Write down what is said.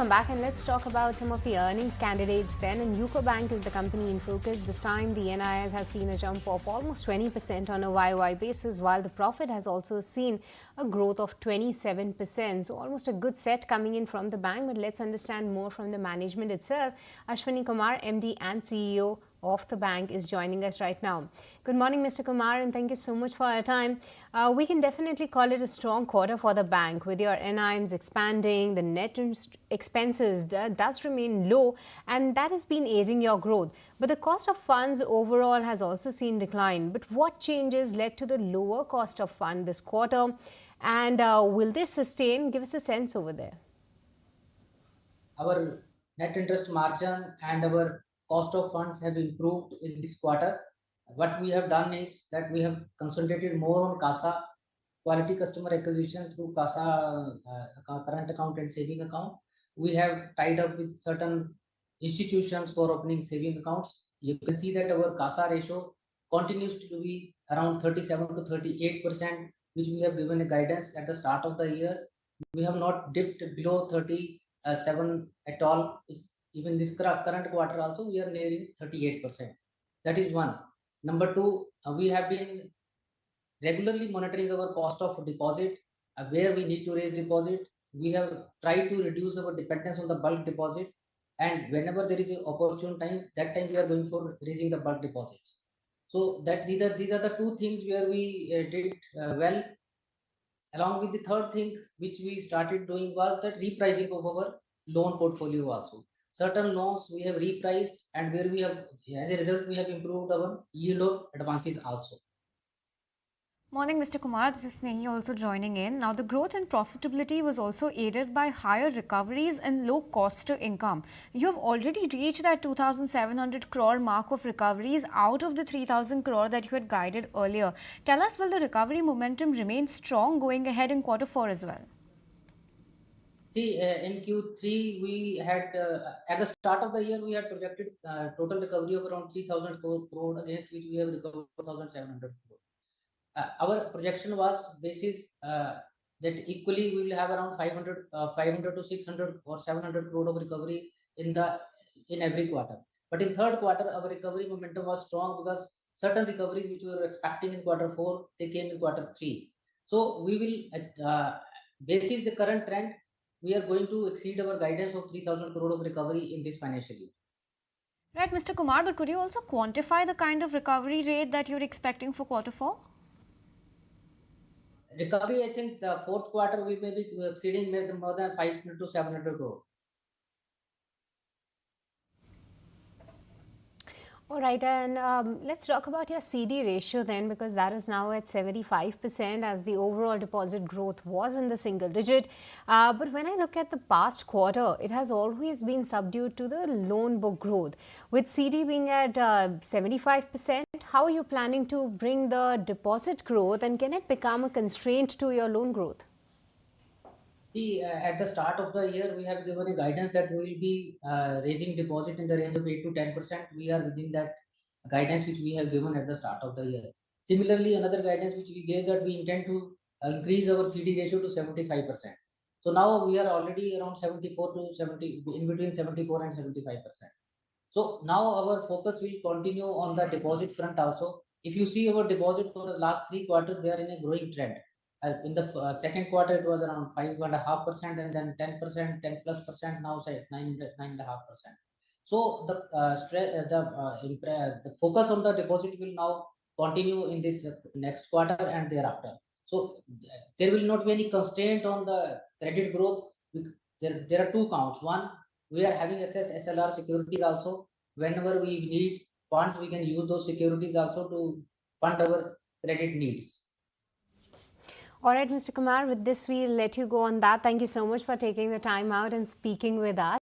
welcome back, and let's talk about some of the earnings candidates then. And UCO Bank is the company in focus. This time the NIS has seen a jump of almost 20% on a YOY basis, while the profit has also seen a growth of 27%. So almost a good set coming in from the bank. But let's understand more from the management itself. Ashwani Kumar, MD and CEO of the bank, is joining us right now. Good morning, Mr. Kumar, and thank you so much for your time. We can definitely call it a strong quarter for the bank, with your NIMs expanding, the net expenses does remain low, and that has been aiding your growth. But the cost of funds overall has also seen decline. But what changes led to the lower cost of fund this quarter, and will this sustain? Give us a sense over there. Our net interest margin and our cost of funds have improved in this quarter. What we have done is that we have concentrated more on CASA, quality customer acquisition through CASA, current account and saving account. We have tied up with certain institutions for opening saving accounts. You can see that our CASA ratio continues to be around 37 to 38%, which we have given a guidance at the start of the year. We have not dipped below 37 at all. Even this current quarter also, we are nearing 38%. That is one. Number two, we have been regularly monitoring our cost of deposit, where we need to raise deposit. We have tried to reduce our dependence on the bulk deposit, and whenever there is an opportune time, that time we are going for raising the bulk deposits. So that these are the two things where we did well. Along with the third thing which we started doing was that repricing of our loan portfolio also. Certain loans we have repriced, and where we have, as a result, we have improved our yield of advances also. Morning, Mr. Kumar. This is Snehi also joining in. Now, the growth and profitability was also aided by higher recoveries and low cost to income. You have already reached that 2,700 crore mark of recoveries out of the 3,000 crore that you had guided earlier. Tell us, will the recovery momentum remain strong going ahead in Q4 as well? See, in Q3, we had, at the start of the year, we had projected total recovery of around 3,000 crore, against which we have recovered 4,700 crore. Our projection was basis that equally we will have around 500 to 600 or 700 crore of recovery in every quarter. But in third quarter, our recovery momentum was strong because certain recoveries which we were expecting in Q4, they came in Q3. So we will, basis the current trend, we are going to exceed our guidance of 3,000 crore of recovery in this financial year. Right, Mr. Kumar, but could you also quantify the kind of recovery rate that you're expecting for Q4? Recovery, I think the fourth quarter we may be exceeding more than 500 to 700 crore. All right, and let's talk about your CD ratio then, because that is now at 75%, as the overall deposit growth was in the single digit. But when I look at the past quarter, it has always been subdued to the loan book growth. With CD being at 75%, how are you planning to bring the deposit growth, and can it become a constraint to your loan growth? See, at the start of the year, we have given a guidance that we will be raising deposit in the range of 8 to 10%. We are within that guidance which we have given at the start of the year. Similarly, another guidance which we gave, that we intend to increase our CD ratio to 75%. So now we are already around 74 to 70, in between 74 and 75%. So now our focus will continue on the deposit front also. If you see our deposit for the last 3 quarters, they are in a growing trend. In the second quarter, it was around 5.5%, and then 10%, 10 plus percent. Now say 9.5%. So the focus on the deposit will now continue in this next quarter and thereafter. So there will not be any constraint on the credit growth. There are two counts. One, we are having access SLR securities also. Whenever we need funds, we can use those securities also to fund our credit needs. All right, Mr. Kumar, with this, we'll let you go on that. Thank you so much for taking the time out and speaking with us.